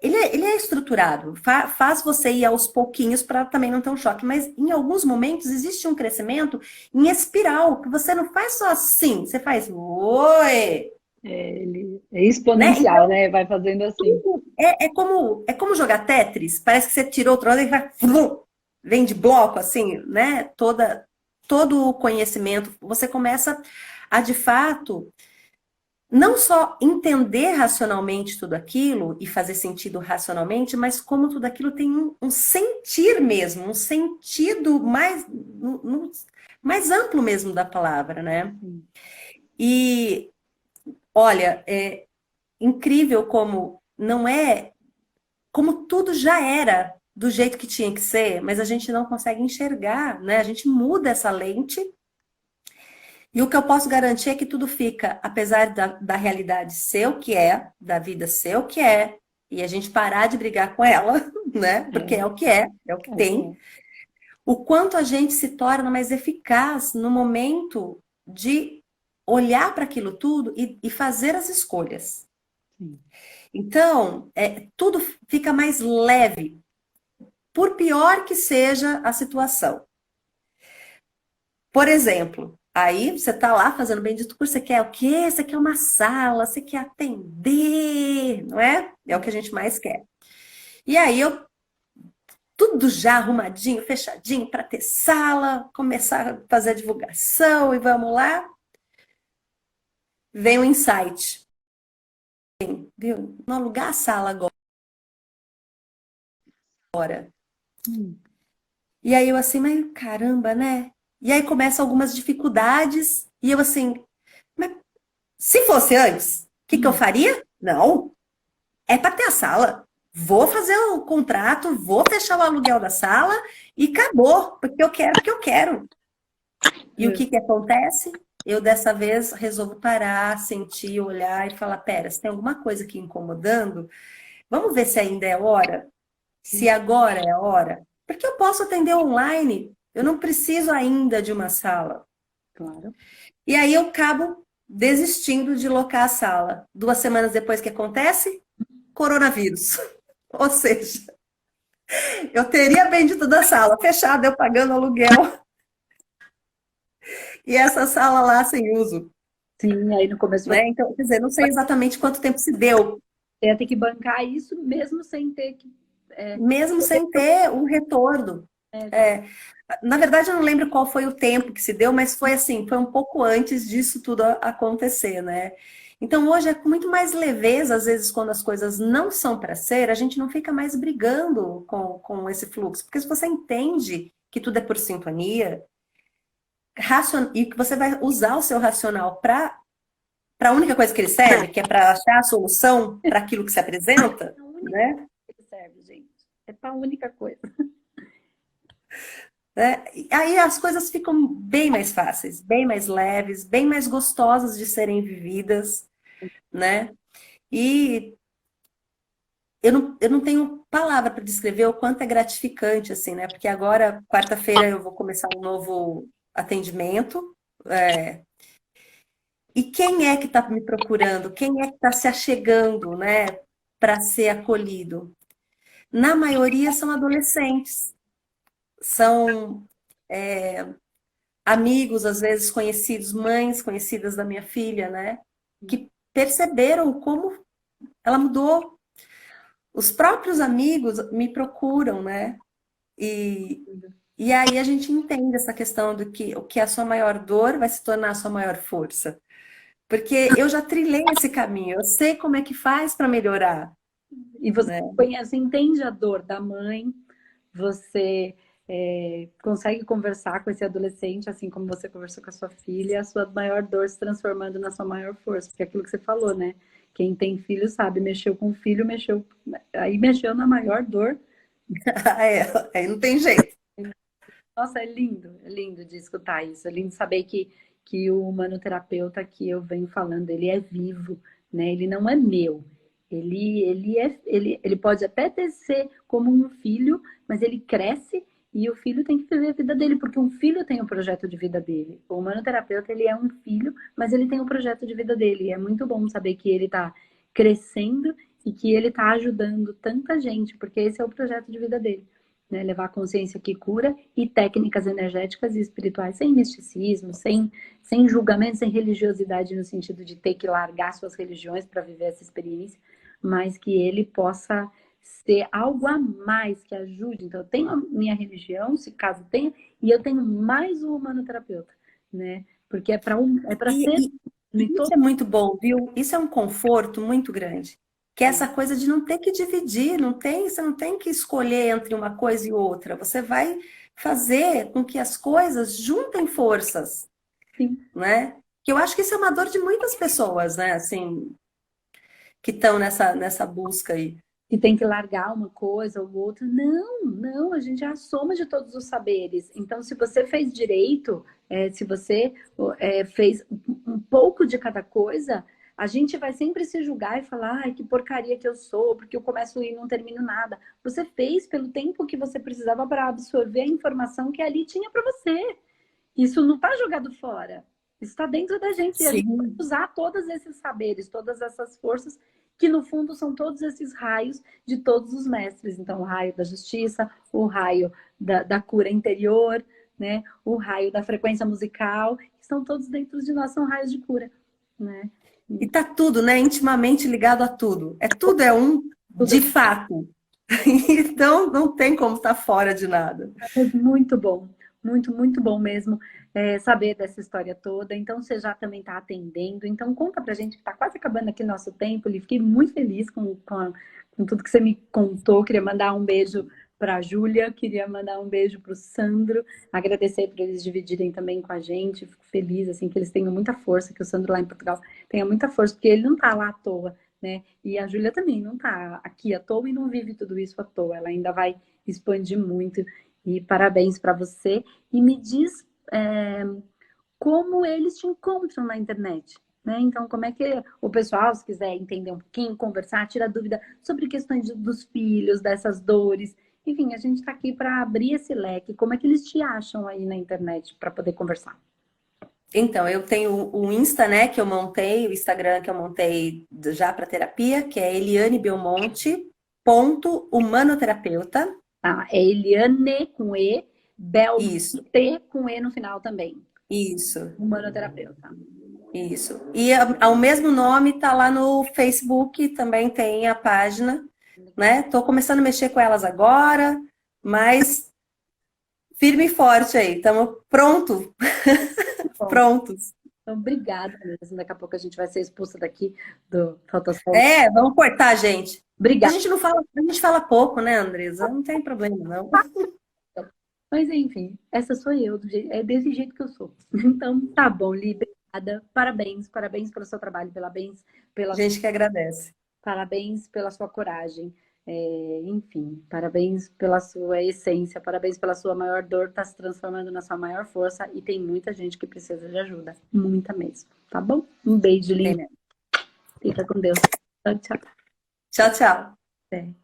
Ele é estruturado, faz você ir aos pouquinhos para também não ter um choque, mas em alguns momentos existe um crescimento em espiral, que você não faz só assim, você faz oi, Ele é né? exponencial, Então, né? Vai fazendo assim. é como jogar Tetris, parece que você tirou outro lado e vai, vem de bloco, assim, né? Todo o conhecimento, você começa a, de fato, não só entender racionalmente tudo aquilo e fazer sentido racionalmente, mas como tudo aquilo tem um sentir mesmo, um sentido mais amplo mesmo da palavra, né? Sim, E olha, é incrível como não é, como tudo já era do jeito que tinha que ser, mas a gente não consegue enxergar, né? A gente muda essa lente. E o que eu posso garantir é que tudo fica, apesar da realidade ser o que é, da vida ser o que é, e a gente parar de brigar com ela, né? Porque é o que é o que tem. é. O quanto a gente se torna mais eficaz no momento de olhar para aquilo tudo e fazer as escolhas. Sim. Então, tudo fica mais leve, por pior que seja a situação. Por exemplo, aí você está lá fazendo bem dito curso, você quer o quê? Você quer uma sala, você quer atender, não é? É o que a gente mais quer. E aí eu tudo já arrumadinho, fechadinho para ter sala, começar a fazer a divulgação e vamos lá. Vem o insight, viu? Não alugar a sala agora. Hum, E aí eu assim, mas caramba, né? E aí começam algumas dificuldades e eu assim, mas se fosse antes, o que que eu hum. faria? Não, é para ter a sala. Vou fazer o contrato, vou fechar o aluguel da sala e acabou, porque eu quero, porque eu quero. E o que que acontece? Eu dessa vez resolvo parar, sentir, olhar e falar: pera, se tem alguma coisa aqui incomodando, vamos ver se ainda é hora? Se agora é a hora? Porque eu posso atender online, eu não preciso ainda de uma sala. Claro. E aí eu acabo desistindo de locar a sala. 2 semanas depois, o que acontece? Coronavírus. Ou seja, eu teria vendido da sala fechada, eu pagando aluguel, e essa sala lá sem uso, Sim, aí no começo você né? Então, quer dizer, não sei exatamente quanto tempo se deu, ia ter que bancar isso mesmo sem ter que. É, mesmo sem ter um retorno. exato. É, na verdade, eu não lembro qual foi o tempo que se deu, mas foi assim, foi um pouco antes disso tudo acontecer, né? Então, hoje é com muito mais leveza, às vezes, quando as coisas não são para ser, a gente não fica mais brigando com esse fluxo, porque se você entende que tudo é por sintonia, e que você vai usar o seu racional para a única coisa que ele serve, que é para achar a solução para aquilo que se apresenta, É a única né? coisa que serve, gente. É para a única coisa. né? E aí as coisas ficam bem mais fáceis, bem mais leves, bem mais gostosas de serem vividas, né? E eu não tenho palavra para descrever o quanto é gratificante, assim, né? Porque agora, quarta-feira, eu vou começar um novo atendimento. E quem é que está me procurando? Quem é que está se achegando, né, para ser acolhido? Na maioria são adolescentes, são amigos, às vezes conhecidos, mães conhecidas da minha filha, né? Que perceberam como ela mudou. Os próprios amigos me procuram, né? E, e aí a gente entende essa questão do que o que é a sua maior dor vai se tornar a sua maior força. Porque eu já trilhei esse caminho, eu sei como é que faz para melhorar, E você né? conhece, entende a dor da mãe, você consegue conversar com esse adolescente, assim como você conversou com a sua filha, a sua maior dor se transformando na sua maior força, porque é aquilo que você falou, né? Quem tem filho sabe, mexeu com o filho, aí mexeu na maior dor. Aí não tem jeito. Nossa, é lindo de escutar isso, é lindo saber que o humanoterapeuta que eu venho falando, ele é vivo, né? Ele não é meu. Ele pode até ser como um filho, mas ele cresce e o filho tem que viver a vida dele, porque um filho tem o projeto de vida dele. O humanoterapeuta, ele é um filho, mas ele tem o projeto de vida dele. E é muito bom saber que ele está crescendo e que ele está ajudando tanta gente, porque esse é o projeto de vida dele, né? Levar a consciência que cura e técnicas energéticas e espirituais sem misticismo, sem julgamento, sem religiosidade no sentido de ter que largar suas religiões para viver essa experiência, mas que ele possa ser algo a mais que ajude. Então, eu tenho a minha religião, se caso tenha, e eu tenho mais o humanoterapeuta, né? Porque é para E, ser e isso é muito bom, viu? Isso é um conforto muito grande. Que é essa coisa de não ter que dividir, você não tem que escolher entre uma coisa e outra. Você vai fazer com que as coisas juntem forças, sim, né? Que eu acho que isso é uma dor de muitas pessoas, né? Assim, que estão nessa busca aí. que tem que largar uma coisa ou outra. Não, não, a gente é a soma de todos os saberes. Então, se você fez direito, se você fez um pouco de cada coisa, a gente vai sempre se julgar e falar, ai, que porcaria que eu sou, porque eu começo e não termino nada. Você fez pelo tempo que você precisava para absorver a informação que ali tinha para você. Isso não está jogado fora. Isso está dentro da gente. E a gente pode Sim. usar todos esses saberes, todas essas forças, que no fundo são todos esses raios de todos os mestres. Então, o raio da justiça, o raio da cura interior, né? O raio da frequência musical, que estão todos dentro de nós, são raios de cura, né? E tá tudo, né, intimamente ligado a tudo. Tudo é um Tudo de fato. Então não tem como estar fora de nada. é muito bom, muito bom mesmo saber dessa história toda. Então, você já também está atendendo. Então, conta pra gente, que está quase acabando aqui nosso tempo. E fiquei muito feliz com tudo que você me contou. Queria mandar um beijo para a Júlia, queria mandar um beijo para o Sandro, agradecer por eles dividirem também com a gente. Fico feliz assim que eles tenham muita força, que o Sandro lá em Portugal tenha muita força, porque ele não está lá à toa, né? E a Júlia também não está aqui à toa e não vive tudo isso à toa. Ela ainda vai expandir muito. E parabéns para você. E me diz como eles te encontram na internet. Né? Então, como é que o pessoal, se quiser entender um pouquinho, conversar, tirar dúvida sobre questões dos filhos, dessas dores. Enfim, a gente está aqui para abrir esse leque. Como é que eles te acham aí na internet para poder conversar? Então, eu tenho o Insta, né, que eu montei, o Instagram que eu montei já para terapia, que é Eliane Belmonte, ponto humanoterapeuta. Tá? É Eliane com E, Isso, T com E no final também. isso, Humanoterapeuta. isso. E ao mesmo nome tá lá no Facebook, também tem a página, né? Tô começando a mexer com elas agora, mas firme e forte aí, estamos Bom, prontos. então, obrigada mesmo. Daqui a pouco a gente vai ser expulsa daqui do Falta. Vamos cortar, gente. A Obrigada. gente não fala, a gente fala pouco, né, Andresa? Não tem problema, não. Mas enfim, essa sou eu, é desse jeito que eu sou. Então, tá bom, Li, obrigada. Parabéns pelo seu trabalho, A gente que agradece. parabéns pela sua coragem. Enfim, parabéns pela sua essência, parabéns pela sua maior dor, tá se transformando na sua maior força e tem muita gente que precisa de ajuda, muita mesmo, tá bom? Um beijo, Tem linda. mesmo. Fica com Deus. Tchau, tchau. Tchau, tchau. Até.